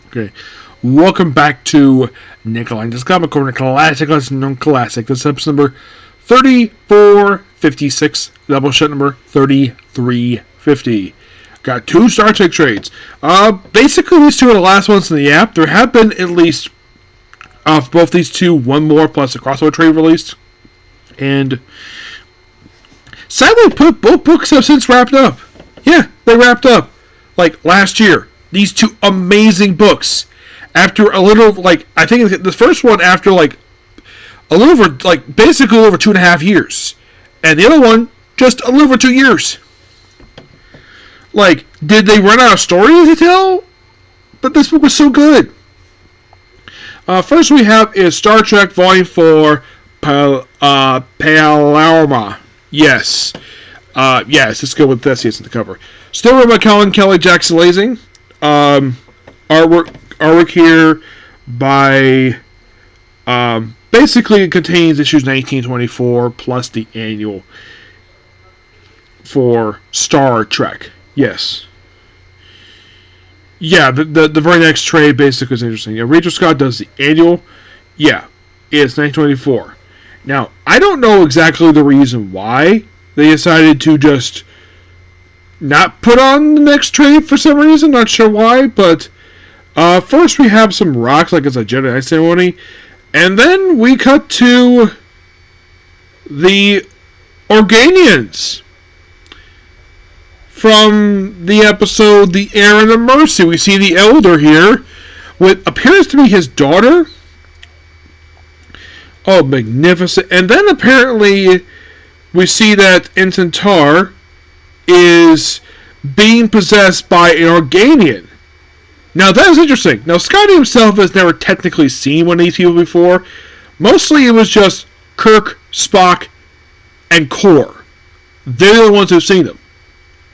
Okay. Welcome back to Nikolai's Comic Corner, Classic Lesson Non Classic. This is episode number 3456, Doubleshot number 3350. Got 2 Star Trek trades. Basically, these 2 are the last ones in the app. There have been at least, of both these 2, 1 more plus a crossover trade released. And sadly, both books have since wrapped up. Yeah, they wrapped up. Like, last year. These 2 amazing books. After a little, I think the first one after, a little over, basically over 2.5 years. And the other one, just a little over 2 years. Did they run out of stories to tell? But this book was so good. First we have is Star Trek Volume 4, Pleroma. Yes. Let's go with this. Yes, in the cover. Still written by Colin Kelly, Jackson Lazing. Artwork here by basically it contains issues 1924 plus the annual for Star Trek. Yes. Yeah, the very next trade basically is interesting. Yeah, Rachel Scott does the annual. Yeah, it's 1924. Now, I don't know exactly the reason why they decided to just not put on the next trade for some reason. Not sure why, but first we have some rocks, like it's a Jedi ceremony, and then we cut to the Organians from the episode The Errand of Mercy. We see the Elder here with appears to be his daughter. Oh, magnificent. And then apparently we see that Ensign Tar is being possessed by an Organian. Now, that is interesting. Now, Scotty himself has never technically seen one of these people before. Mostly it was just Kirk, Spock, and Core. They're the ones who've seen them,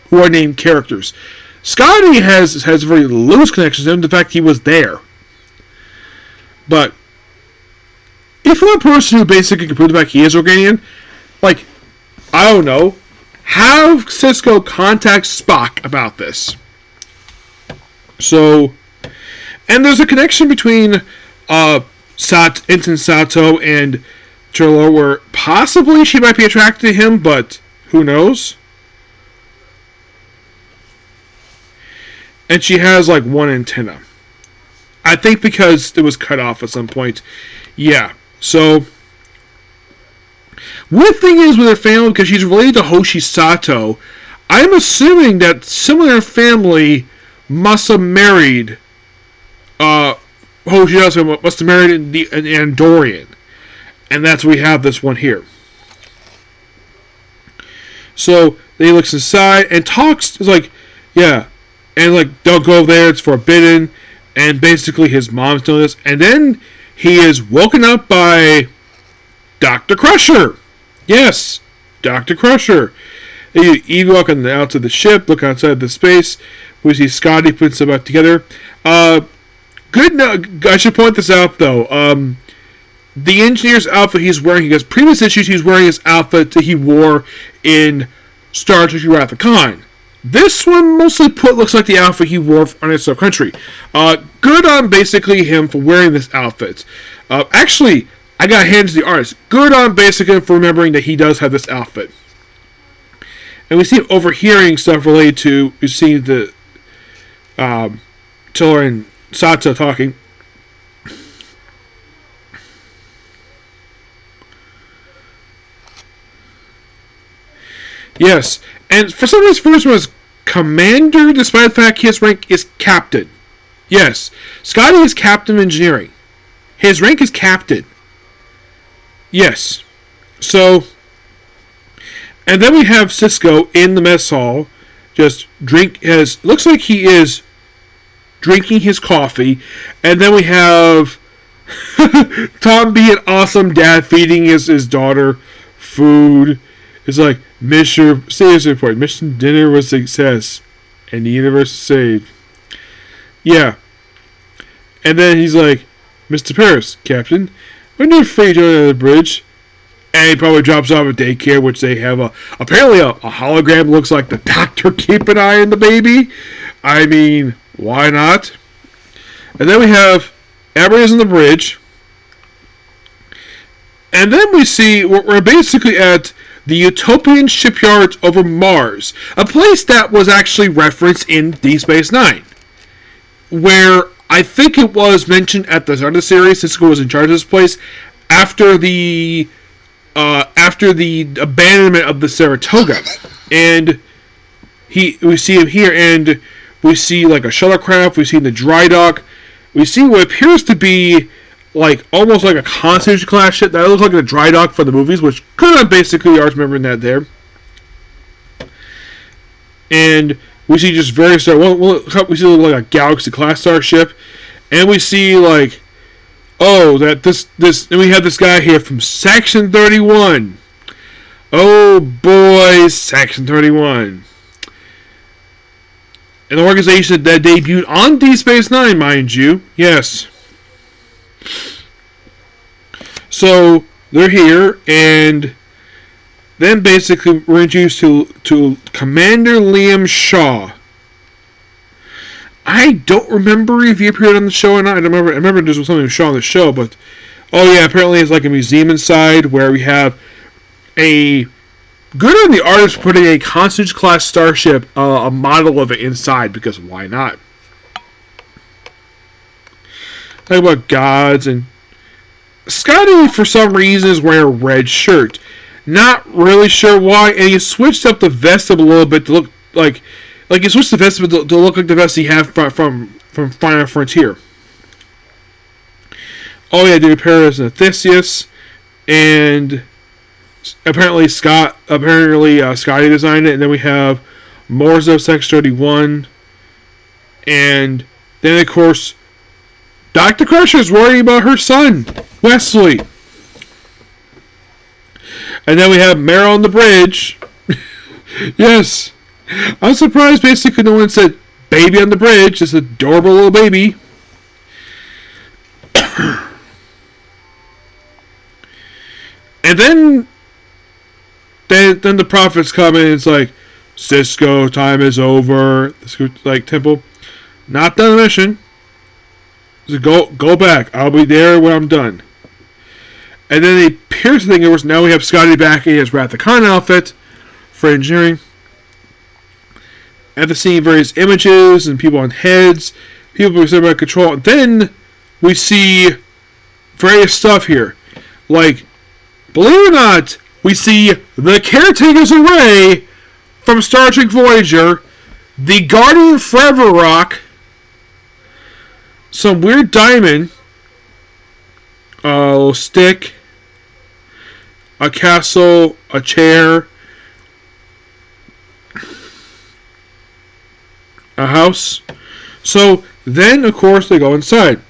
who are named characters. Scotty has very loose connections to him. The fact he was there. But if you're a person who basically can prove the fact he is Organian, I don't know, have Sisko contact Spock about this. So, and there's a connection between Ensign Sato and Turlo where possibly she might be attracted to him, but who knows? And she has one antenna. I think because it was cut off at some point. Yeah, so weird thing is with her family, because she's related to Hoshi Sato, I'm assuming that similar family must have married Hoshi Sato must have married an Andorian. And that's why we have this one here. So he looks inside and talks, don't go there, it's forbidden, and basically his mom's doing this, and then he is woken up by Dr. Crusher. Yes, Dr. Crusher. You walk out to the ship, look outside the space. We see Scotty putting stuff back together. Good. I should point this out, though. The engineer's outfit he's wearing, because previous issues he's wearing his outfit that he wore in Star Trek Wrath of Khan. This one mostly looks like the outfit he wore on It's So Country. Good on basically him for wearing this outfit. Actually, I got hands to the artist. Good on basically for remembering that he does have this outfit. And we see him overhearing stuff related to, we see the Tiller and Sato talking. Yes, and for some reason, first one was Commander, despite the fact his rank is Captain. Yes, Scotty is Captain of Engineering. His rank is Captain. Yes. So, and then we have Sisko in the mess hall, looks like he is drinking his coffee, and then we have Tom being an awesome dad feeding his daughter food. It's like, status report, mission dinner was a success, and the universe is saved. Yeah. And then he's like, Mr. Paris, Captain, when you're free to go to the bridge, and he probably drops off at daycare, which they have apparently a hologram looks like the doctor keep an eye on the baby. I mean, why not? And then we have everybody's on the bridge. And then we see we're basically at the Utopian shipyards over Mars, a place that was actually referenced in Deep Space Nine, where I think it was mentioned at the start of the series. Cisco was in charge of this place after the abandonment of the Saratoga, and we see him here, and we see like a shuttlecraft. We see the dry dock. We see what appears to be like almost like a concierge class ship that looks like a dry dock for the movies, which could have basically ours remembering that there. And we see just various we see like a Galaxy class starship, and we see like that this and we have this guy here from Section 31. Oh boy, Section 31. An organization that debuted on Deep Space Nine, mind you. Yes. So they're here, and then basically we're introduced to Commander Liam Shaw. I don't remember if he appeared on the show or not. I remember there was something with Shaw on the show, but oh yeah, apparently it's like a museum inside where we have a good on the artist putting a Constance class starship, a model of it inside, because why not? Talk about gods, and Scotty for some reason is wearing a red shirt. Not really sure why, and he switched up the vest up a little bit to look like he switched the vest to look like the vest he had from Final Frontier. Oh yeah, dude, Paris and Theseus, and apparently Scotty designed it, and then we have Morzo Sex 31, and then of course Dr. Crusher is worrying about her son, Wesley. And then we have Meryl on the bridge. Yes. I'm surprised basically no one said baby on the bridge, this adorable little baby. And then the prophets come in, and it's like, Cisco, time is over. Like, Temple, not done the mission. So go back. I'll be there when I'm done. And then they pierce the thing. Of course, now we have Scotty back in his Wrath of Khan outfit for engineering. After seeing various images and people on heads, people being about control, and then we see various stuff here. Like, believe it or not, we see the Caretaker's Array from Star Trek Voyager, the Guardian Forever Rock, some weird diamond, stick, a castle, a chair, a house. So then, of course, they go inside.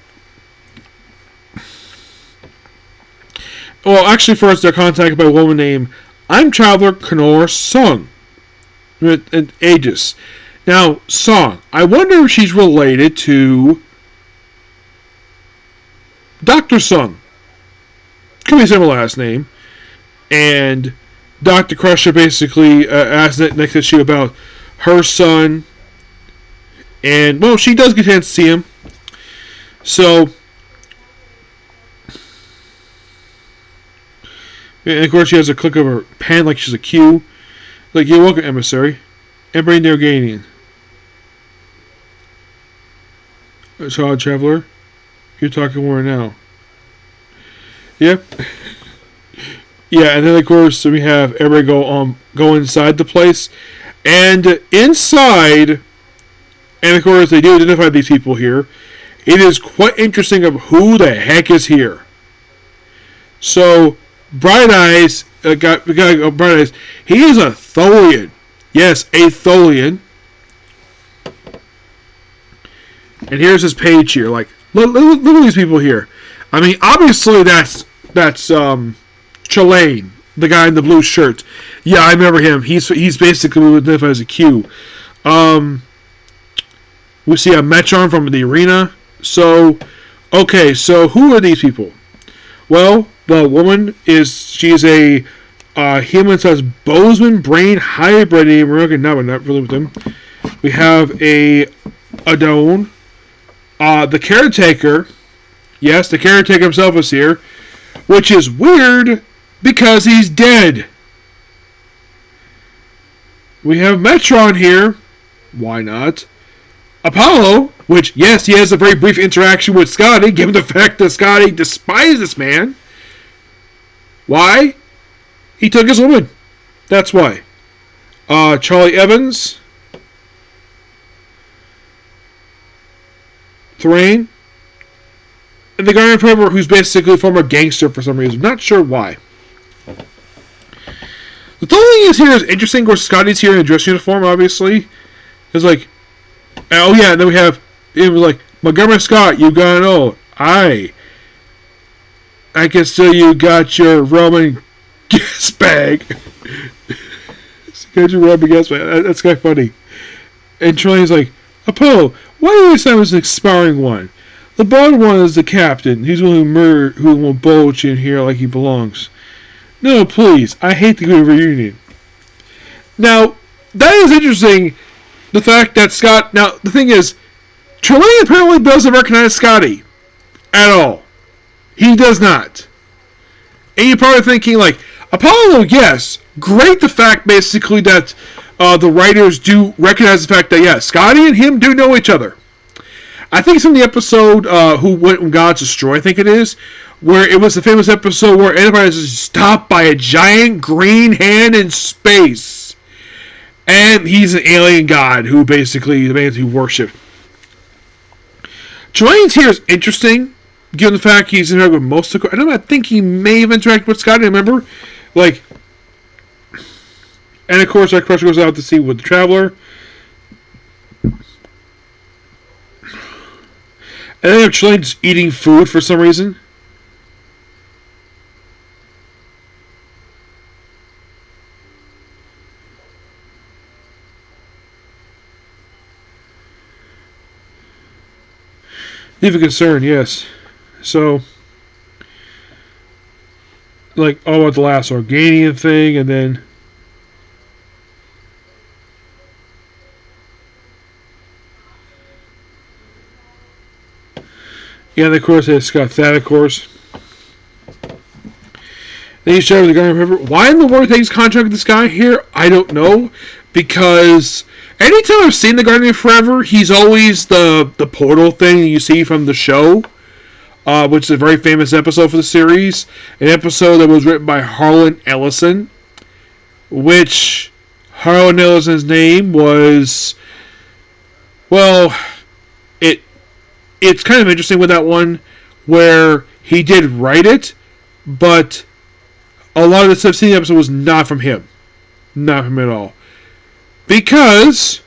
Well, actually, first they're contacted by a woman named I'm Traveler Kenora Sung, with Aegis. Now, Song, I wonder if she's related to Dr. Sung. Could be a similar last name. And Dr. Crusher basically asks next issue about her son. And, well, she does get a chance to see him. So, and of course she has a click of her pen like she's a Q. Like, you're welcome, emissary. Embrace Narganian. Child Traveler. You're talking more now. Yep. Yeah, and then of course we have everybody go inside the place. And inside, and of course they do identify these people here. It is quite interesting of who the heck is here. So, Bright Eyes, Bright Eyes, he is a Tholian. Yes, a Tholian. And here's his page here. Like, look at these people here. I mean, obviously that's Chalain, the guy in the blue shirt. Yeah, I remember him. He's basically identified as a Q. We see a Metron from the arena. So, okay, so who are these people? Well, the woman she's a human-sized Bozeman brain hybrid. We're not really with them. We have a Adone, The caretaker, yes, the caretaker himself is here, which is weird because he's dead. We have Metron here. Why not? Apollo, which, yes, he has a very brief interaction with Scotty, given the fact that Scotty despises this man. Why? He took his woman. That's why. Charlie Evans. Thrain. And the guy in front of her who's basically a former gangster for some reason. Not sure why. The only thing is here is interesting. Of course, Scotty's here in a dress uniform, obviously. It's like, oh yeah, and then we have, it was like, Montgomery Scott, you gotta know, I can still you got your Roman gas bag. Got your Roman gas bag. That's kind of funny. And Trelawny's like, Apollo, why do you always have an expiring one? The bald one is the captain. He's the one who will bulge in here like he belongs. No, please. I hate the good reunion. Now, that is interesting. The fact that Scott... Now, the thing is, Trelawny apparently doesn't recognize Scotty. At all. He does not. And you're probably thinking, like, Apollo, yes. Great the fact, basically, that the writers do recognize the fact that, yeah, Scotty and him do know each other. I think it's in the episode, Who Went When Gods Destroy, I think it is, where it was the famous episode where Enterprise is stopped by a giant green hand in space. And he's an alien god who basically demands to worship. Trelawny's here is interesting, given the fact he's interacted with most of the... I think he may have interacted with Scotty, remember? Like... And of course, our Crusher goes out to sea with the Traveler. And then Trelawny's eating food for some reason. Leave a concern, yes. So, like, all about the last Organian thing, and then... Yeah, and of course, it's got that, of course. Then you share with the guy, remember, why in the world takes contract with this guy here? I don't know. Because anytime I've seen the Guardian Forever, he's always the portal thing you see from the show, which is a very famous episode for the series. An episode that was written by Harlan Ellison, which Harlan Ellison's name was, well, it's kind of interesting with that one, where he did write it, but a lot of the stuff seen in the episode was not from him. Not from him at all. Because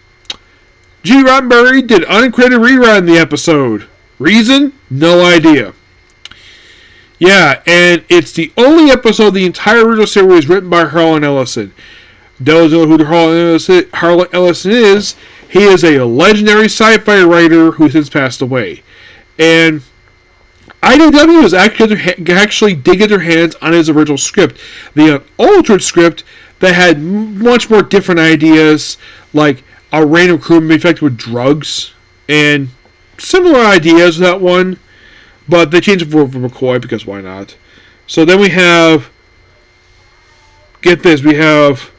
G. Roddenberry did uncredited rewrite in the episode. Reason? No idea. Yeah, and it's the only episode of the entire original series written by Harlan Ellison. Those know who Harlan Ellison is. He is a legendary sci-fi writer who since passed away. And IDW is actually digging their hands on his original script. The unaltered script that had much more different ideas, like a random crew infected with drugs, and similar ideas with that one, but they changed it for McCoy, because why not? So then we have, get this, we have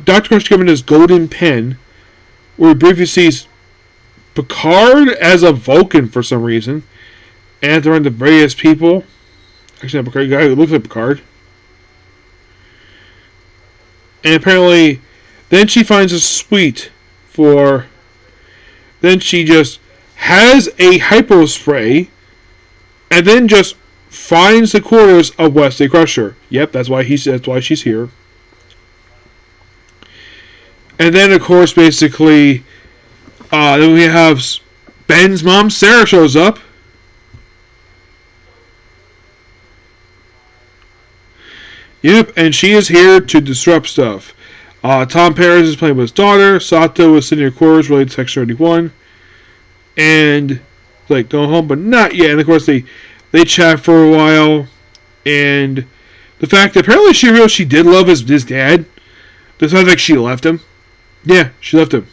Dr. Crusher given his golden pen, where he briefly sees Picard as a Vulcan for some reason, and around the various people. Actually, not Picard, guy who looks like Picard. And apparently, then she finds a suite for... Then she just has a hypo spray, and then just finds the quarters of Wesley Crusher. Yep, that's why she's here. And then, of course, basically, then we have Ben's mom, Sarah, shows up. Yep, and she is here to disrupt stuff. Tom Paris is playing with his daughter. Sato is sitting in her quarters related to Section 31. And, like, go home, but not yet. And, of course, they chat for a while. And the fact that apparently she realized she did love his dad. Does not like she left him. Yeah, she left him.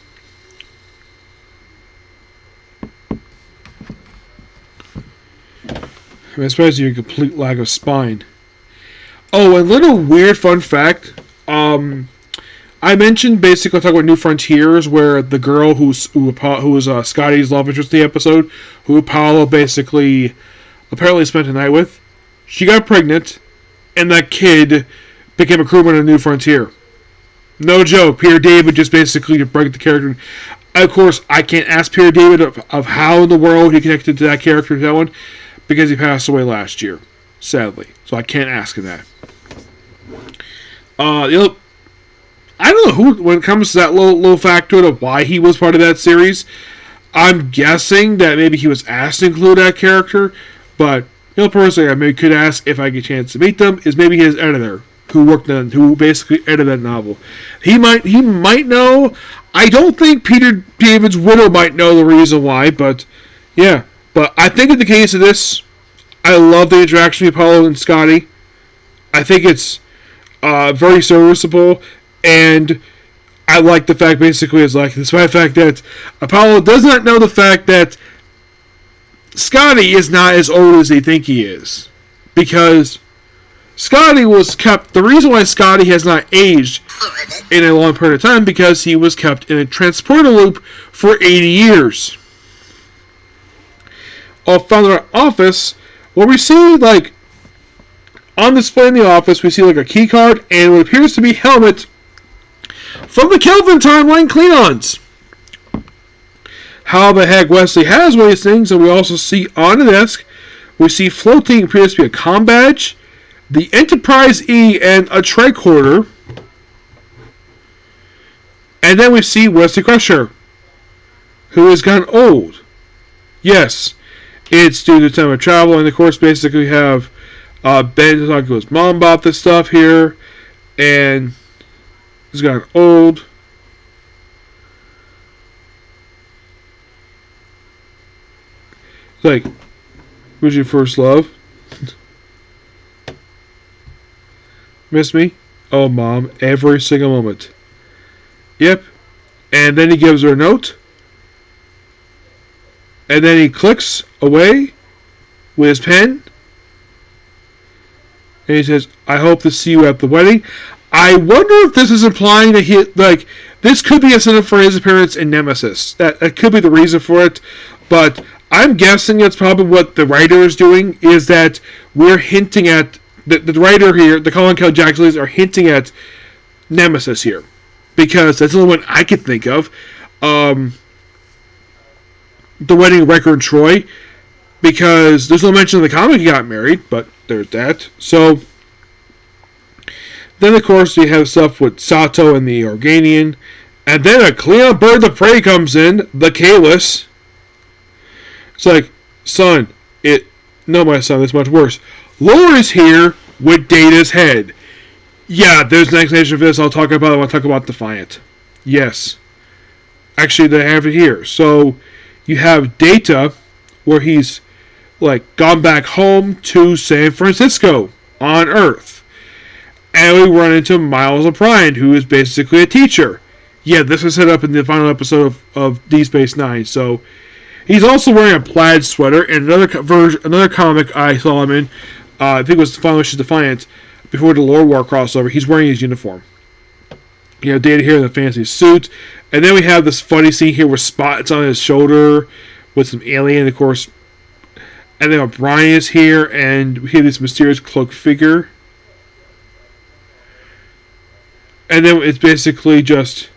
especially your complete lack of spine. Oh, and little weird fun fact. I mentioned basically talking about New Frontiers, where the girl who was Scotty's love interest in the episode, who Apollo basically apparently spent the night with, she got pregnant, and that kid became a crewman on New Frontier. No joke. Peter David just basically to break the character. Of course, I can't ask Peter David of how in the world he connected to that character, to that one, because he passed away last year, sadly. So I can't ask him that. I don't know who, when it comes to that little factor of why he was part of that series. I'm guessing that maybe he was asked to include that character, but the only person I maybe could ask if I get a chance to meet them is maybe his editor, who basically edited that novel. He might know. I don't think Peter David's widow might know the reason why, but yeah. But I think in the case of this, I love the interaction with Apollo and Scotty. I think it's very serviceable, and I like the fact basically it's like, despite the fact that Apollo does not know the fact that Scotty is not as old as they think he is. Because Scotty was kept, the reason why Scotty has not aged in a long period of time, because he was kept in a transporter loop for 80 years. Found in our office, where we see, like, on display in the office, we see, like, a key card and what appears to be helmet from the Kelvin timeline Klingons. How the heck Wesley has one of these things, and we also see on the desk, we see floating appears to be a comm badge, the Enterprise E, and a tricorder. And then we see Wesley Crusher, who has gotten old. Yes, it's due to time of travel, and of course, basically we have Ben talking to his mom about this stuff here, and he's gotten old. It's like, who's your first love? Miss me? Oh, Mom, every single moment. Yep. And then he gives her a note. And then he clicks away with his pen. And he says, I hope to see you at the wedding. I wonder if this is implying that this could be a setup for his appearance in Nemesis. That could be the reason for it. But I'm guessing that's probably what the writer is doing, is that we're hinting at, the writer here, the Colin Kell Jackson are hinting at Nemesis here. Because that's the only one I could think of. The wedding of Riker and Troy. Because there's no mention in the comic he got married, but there's that. So, then of course you have stuff with Sato and the Organian. And then a Klingon bird of prey comes in, the Kalis. It's like, son, no, my son, it's much worse. Laura's here with Data's head. Yeah, there's an explanation for this. I'll talk about it when I talk about Defiant. Yes. Actually, they have it here. So, you have Data, where he's, like, gone back home to San Francisco on Earth. And we run into Miles O'Brien, who is basically a teacher. Yeah, this was set up in the final episode of Deep Space Nine, so he's also wearing a plaid sweater, and another comic I saw him in, I think it was the final issue of Defiant, before the Lore War crossover, he's wearing his uniform. You know, Data here in the fancy suit, and then we have this funny scene here where Spot's on his shoulder with some alien, of course, and then O'Brien is here, and we have this mysterious cloaked figure. And then it's basically just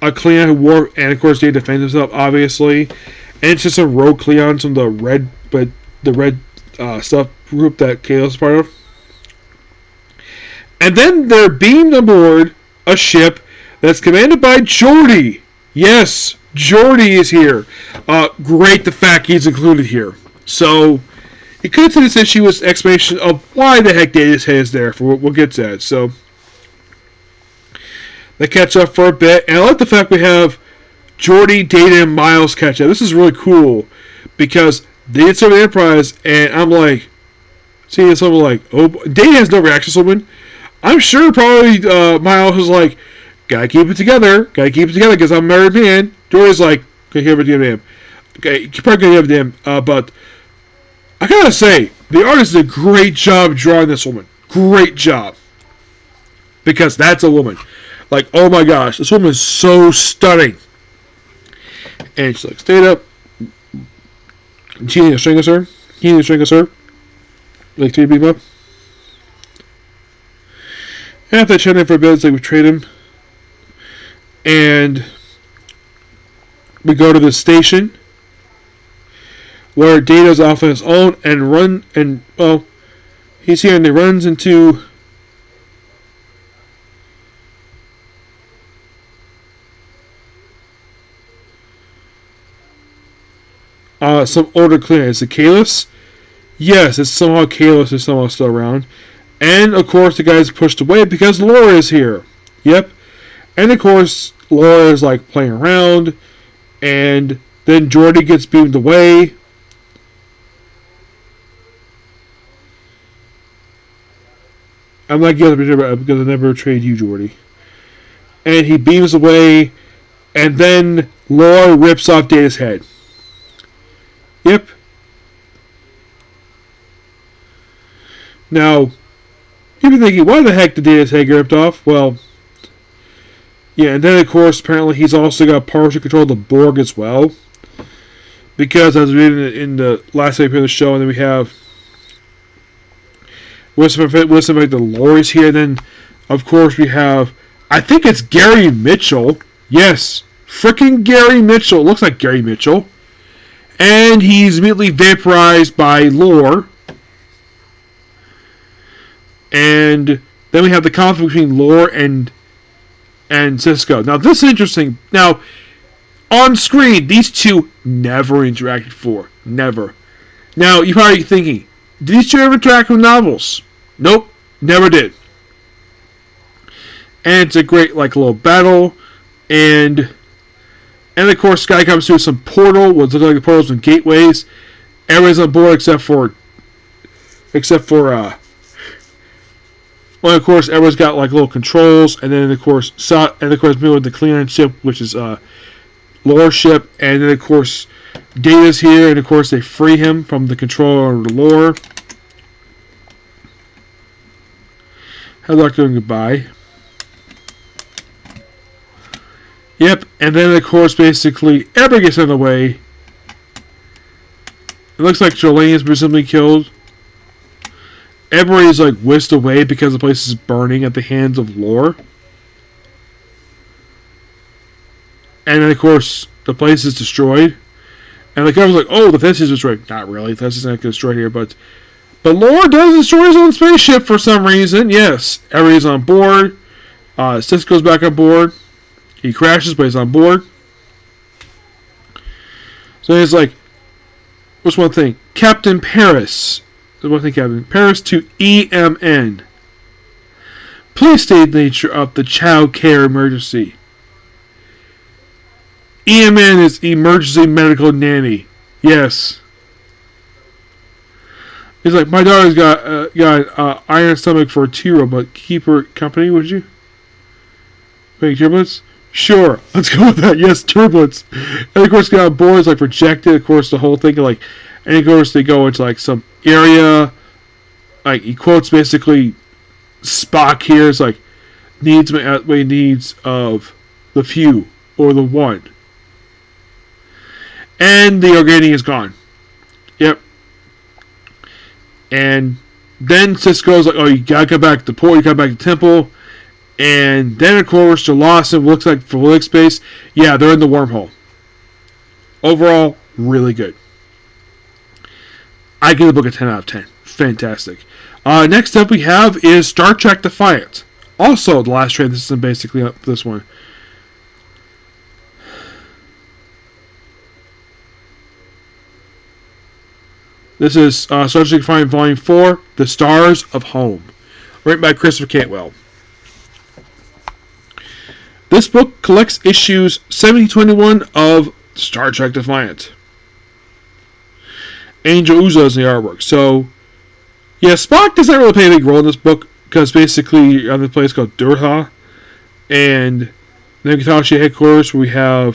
a Klingon who wore, and of course they defend himself, obviously. And it's just a rogue Klingon from the red stuff group that Kayla's part of. And then they're beamed aboard a ship that's commanded by Geordi. Yes, Geordi is here. Great the fact he's included here. So, it could to this issue was an explanation of why the heck Data's head is there, for what we'll get to that. So, they catch up for a bit, and I like the fact we have Geordi, Data, and Miles catch up. This is really cool, because they did some of the Enterprise, and I'm like, seeing someone like, oh, Data has no reaction to someone. I'm sure probably Miles was like, gotta keep it together, because I'm a married man. Geordi's like, gotta keep it together, man. Okay, you're probably gonna give a damn, but I gotta say, the artist did a great job drawing this woman. Great job. Because that's a woman. Like, oh my gosh, this woman is so stunning. And she's like, stayed up. She needs to string us her. He needs to string us her. Like, 3 people up. After they chat in for a bit, it's like we trade him. And we go to the station where Data's off on his own he's here and he runs into some older cleaner. Is it Kalis? Yes, it's somehow Kalis is somehow still around. And of course the guy's pushed away because Laura is here. Yep. And of course Laura is like playing around, and then Jordy gets beamed away. I'm not guilty because I never betrayed you, Jordy. And he beams away, and then Laura rips off Data's head. Yep. Now, you've been thinking, why the heck did Data's head get ripped off? Well, yeah, and then of course, apparently he's also got partial control of the Borg as well. Because as we did in the last episode of the show, and then we have Wilson like the Lori's here, and then of course we have, I think it's Gary Mitchell. Yes, freaking Gary Mitchell. It looks like Gary Mitchell. And he's immediately vaporized by Lore. And then we have the conflict between Lore and Cisco. Now this is interesting. Now, on screen, these two never interacted before. Never. Now, you're probably thinking, did these two ever interact with novels? Nope, never did. And it's a great, like, little battle. And of course, Sky comes through some portal. What looks like the portals and gateways. Everybody's on board except for well, of course, everyone's got like little controls, and then of course, me with the Cleon ship, which is Lore's ship, and then of course, Data's here, and of course they free him from the control of Lore. How's luck doing goodbye? Yep, and then of course, basically, everybody gets in the way. It looks like Jolene is presumably killed. Everybody's like whisked away because the place is burning at the hands of Lore. And then of course the place is destroyed. And the government's like, oh, the fence is destroyed. Not really, the fence is not destroyed here, but Lore does destroy his own spaceship for some reason. Yes, everybody's on board. Cisco's back on board. He crashes, but he's on board. So he's like, what's one thing? Captain Paris. One thing, Captain Paris to EMN. Please state the nature of the child care emergency. EMN is emergency medical nanny. Yes. He's like, my daughter's got an iron stomach for a 2-year-old, but keep her company, would you? Wait, triplets? Sure, let's go with that. Yes, triplets. And of course, got boards like projected. Of course, the whole thing like, and of course they go into like some area. Like he quotes basically Spock here is like needs outweigh needs of the few or the one. And the organic is gone. Yep. And then Cisco's like, oh, you gotta come back to the port, you come back to the temple. And then, of course, they're lost. It looks like for Lake Space. Yeah, they're in the wormhole. Overall, really good. I give the book a 10 out of 10. Fantastic. Next up we have is Star Trek Defiant. Also, the last trade. This is basically this one. This is Star Trek Defiant Volume 4, The Stars of Home. Written by Christopher Cantwell. This book collects issues 70-21 of Star Trek Defiant. Angel Uzo is in the artwork. So, yeah, Spock doesn't really play a big role in this book because basically you're on this place called Durha, and the Nakatoshi headquarters where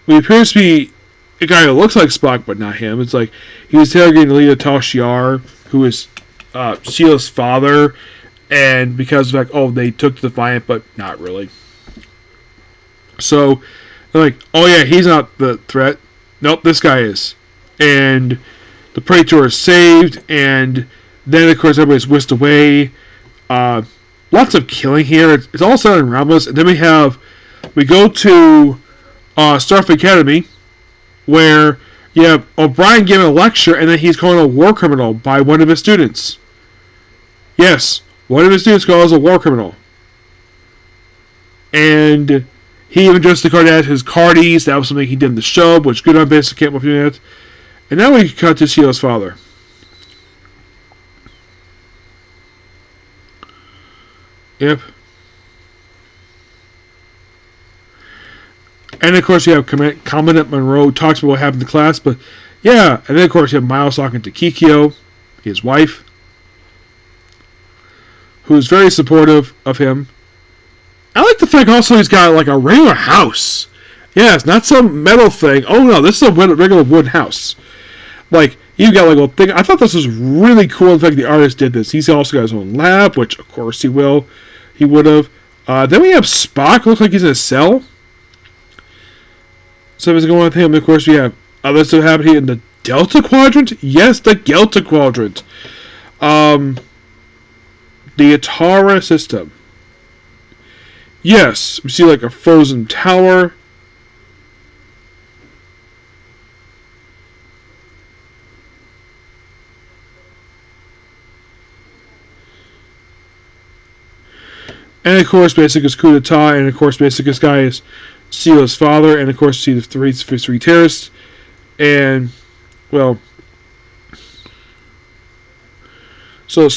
we appears to be a guy who looks like Spock, but not him. It's like he was interrogating Leah Tal Shiar, who is Sheila's father, and because like, oh, they took the Defiant, but not really. So they're like, oh yeah, he's not the threat. Nope, this guy is. And the Praetor is saved, and then of course everybody's whisked away. Lots of killing here. It's all set in Ramos, and then we go to Starfleet Academy, where you have O'Brien giving a lecture, and then he's called a war criminal by one of his students. Yes, one of his students calls a war criminal. And he even addressed the Cardassians as Cardies. That was something he did in the show, which good on basic can't believe that. And now we cut to Sheila's father. Yep. And of course you have Commandant Monroe talks about what happened in the class, but yeah, and then of course you have Miles talking to Kikyo, his wife, who's very supportive of him. I like the fact also he's got like a regular house. Yeah, it's not some metal thing. Oh no, this is a regular wood house. Like, you got like a thing. I thought this was really cool. In fact, the artist did this. He's also got his own lab, which of course he will. He would have. Then we have Spock. Looks like he's in a cell. So what's going on with him? Of course, we have other stuff happening in the Delta Quadrant. Yes, the Delta Quadrant. The Atara system. Yes, we see like a frozen tower. And of course, Basicus coup d'etat, and of course, Basicus guy is Sheila's father, and of course, see the three terrorists, and well, so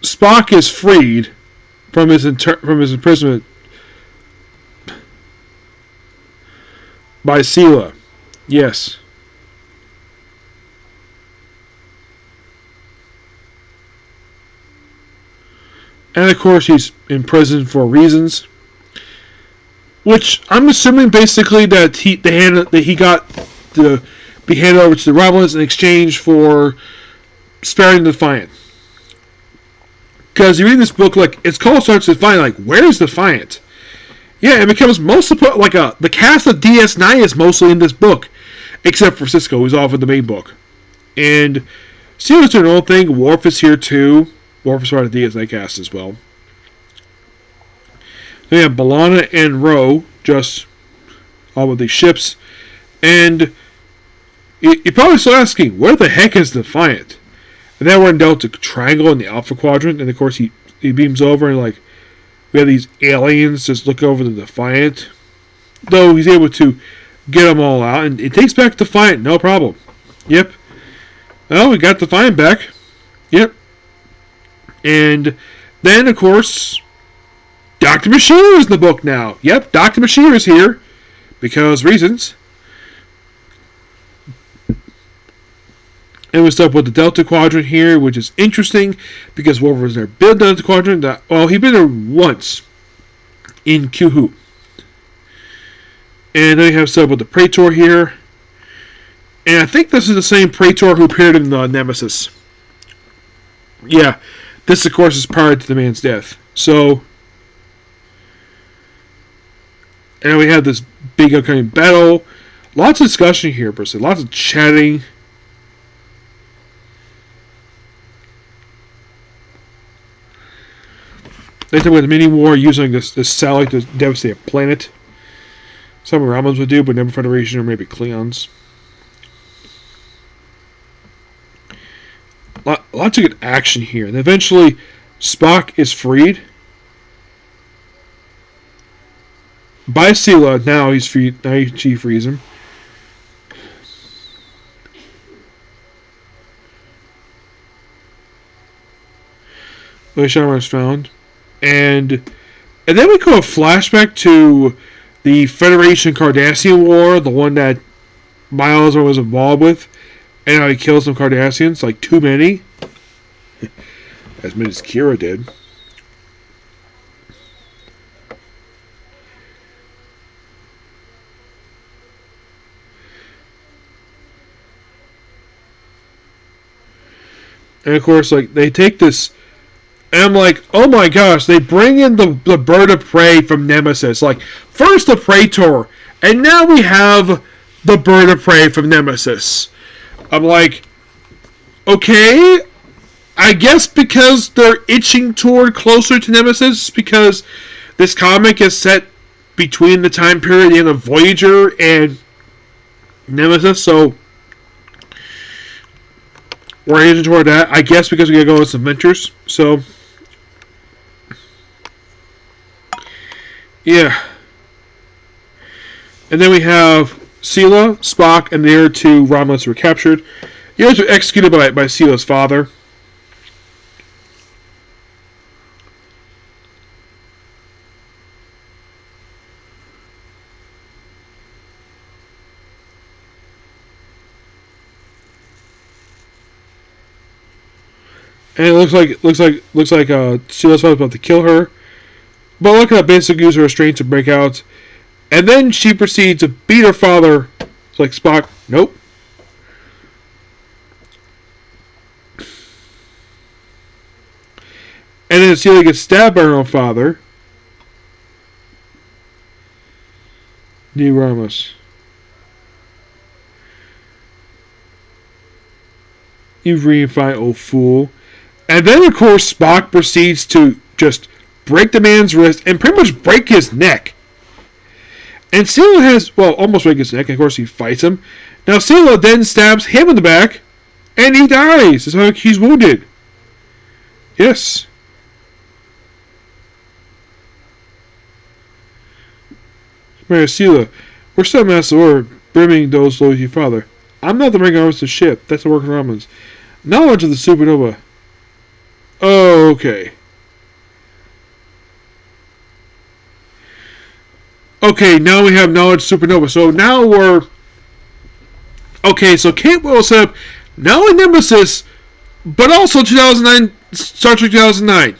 Spock is freed from his imprisonment by Sheila. Yes. And of course, he's in prison for reasons, which I'm assuming basically that he got to be handed over to the Romulans in exchange for sparing the Defiant. Because you read this book, like it's called starts Defiant, like where's Defiant? Yeah, it becomes mostly like the cast of DS9 is mostly in this book, except for Cisco, who's off in the main book, and Steelers doing their own thing. Worf is here too. Worf is part of the DS9 cast as well. Then we have B'Elanna and Ro, just all with these ships. And you're probably still asking, where the heck is Defiant? And then we're in Delta Triangle in the Alpha Quadrant. And of course, he beams over and like, we have these aliens just look over the Defiant. Though he's able to get them all out. And it takes back Defiant, no problem. Yep. Well, we got Defiant back. Yep. And then, of course, Dr. Bashir is in the book now. Yep, Dr. Bashir is here. Because reasons. And we start with the Delta Quadrant here, which is interesting. Because Wolver was there. Built the Delta Quadrant. Well, he'd been there once. In Kuhu. And then we have stuff with the Praetor here. And I think this is the same Praetor who appeared in the Nemesis. Yeah. This, of course, is prior to the man's death. So, and we have this big upcoming battle. Lots of discussion here, per se. Lots of chatting. They talk about the mini war using this satellite to devastate a planet. Some Romulans would do, but never Federation or maybe Klingons. Lots of good action here. And eventually, Spock is freed by Sheila. Now he's free. Now she frees him. The Shadow is found, and then we go a flashback to the Federation Cardassian War, the one that Miles was involved with. And how he kills some Cardassians, like too many. As many as Kira did. And of course, like, they take this, and I'm like, oh my gosh, they bring in the bird of prey from Nemesis. Like, first the Praetor, and now we have the bird of prey from Nemesis. I'm like, okay, I guess because they're itching toward closer to Nemesis, because this comic is set between the time period of Voyager and Nemesis, so we're itching toward that. I guess because we gotta go on some ventures, so yeah. And then we have Sela, Spock, and the other two Romulans were captured. The others were executed by Sela's father. And it looks like Sela's father's about to kill her. But look at that, basically use her restraint to break out. And then she proceeds to beat her father. It's like, Spock, nope. And then Sela gets stabbed by her own father. D. Ramos. You reify, old fool. And then, of course, Spock proceeds to just break the man's wrist and pretty much break his neck. And Sela has, well, almost break his neck. And of course, he fights him. Now, Sela then stabs him in the back, and he dies. It's like he's wounded. Yes. Mary Sela, we're still Master Order, bringing those loyal to your father. I'm not the rank officer of the ship. That's the work of Romans. Knowledge of the supernova. Oh, okay. Okay, now we have knowledge of supernova. So now we're... Okay, so Kate will set up not only Nemesis, but also 2009, Star Trek 2009.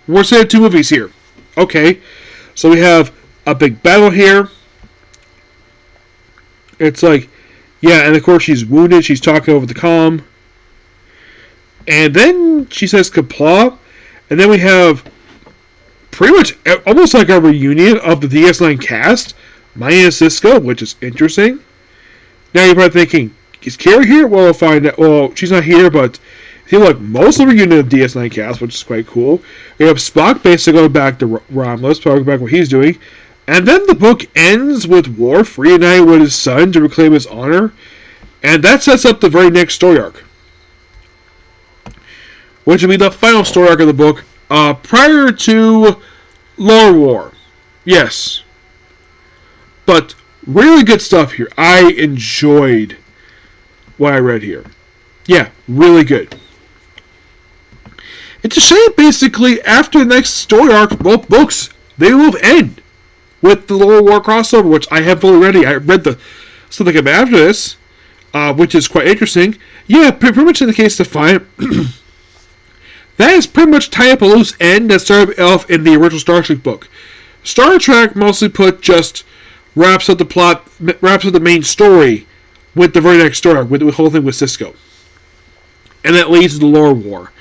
We're setting 2 movies here. Okay, so we have a big battle here. It's like, yeah, and of course she's wounded. She's talking over the comm. And then she says Kapla. And then we have pretty much almost like a reunion of the DS9 cast. Maya Cisco, which is interesting. Now you're probably thinking, is Carrie here? Well, we'll find out. Well, she's not here, but it seems like most of the reunion of the DS9 cast, which is quite cool. We have Spock basically going back to Romulus, talking about what he's doing. And then the book ends with Worf reuniting with his son to reclaim his honor. And that sets up the very next story arc, which will be the final story arc of the book, prior to Lore War. Yes. But really good stuff here. I enjoyed what I read here. Yeah, really good. It's a shame, basically, after the next story arc, both books, they will end with the Lore War crossover, which I have fully read. I read the something about after this, which is quite interesting. Yeah, pretty much in the case of Defiant, that is pretty much tie up a loose end that started off in the original Star Trek book. Star Trek mostly wraps up the plot, wraps up the main story with the very next story, with the whole thing with Cisco. And that leads to the Lore War.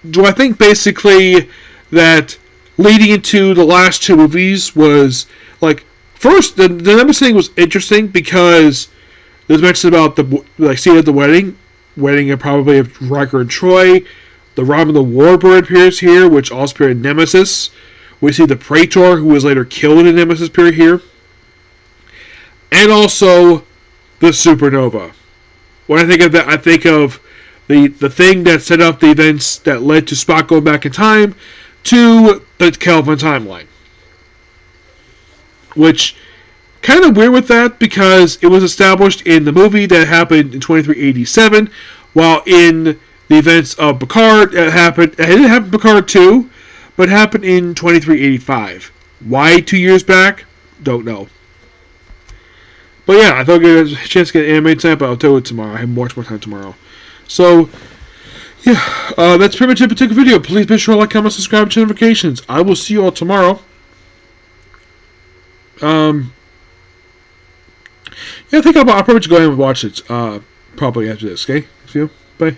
Do I think basically that leading into the last 2 movies was, like, first, the Nemesis thing was interesting because there's mention about the scene at the wedding probably of Riker and Troy. The Romulan Warbird appears here, which also appeared in Nemesis. We see the Praetor, who was later killed in Nemesis, appear here. And also the supernova. When I think of that, I think of the thing that set up the events that led to Spock going back in time to the Kelvin timeline. Which, kind of weird with that, because it was established in the movie that happened in 2387, while in the events of Picard, it didn't happen in Picard 2, but it happened in 2385. Why 2 years back? Don't know. But yeah, I thought I'd get a chance to get an animated time, but I'll do it tomorrow. I have much more time tomorrow. So, yeah, that's pretty much it for the video. Please be sure to like, comment, subscribe, turn notifications. I will see you all tomorrow. Yeah, I think I'll probably just go ahead and watch it. probably after this. Okay, see you. Bye.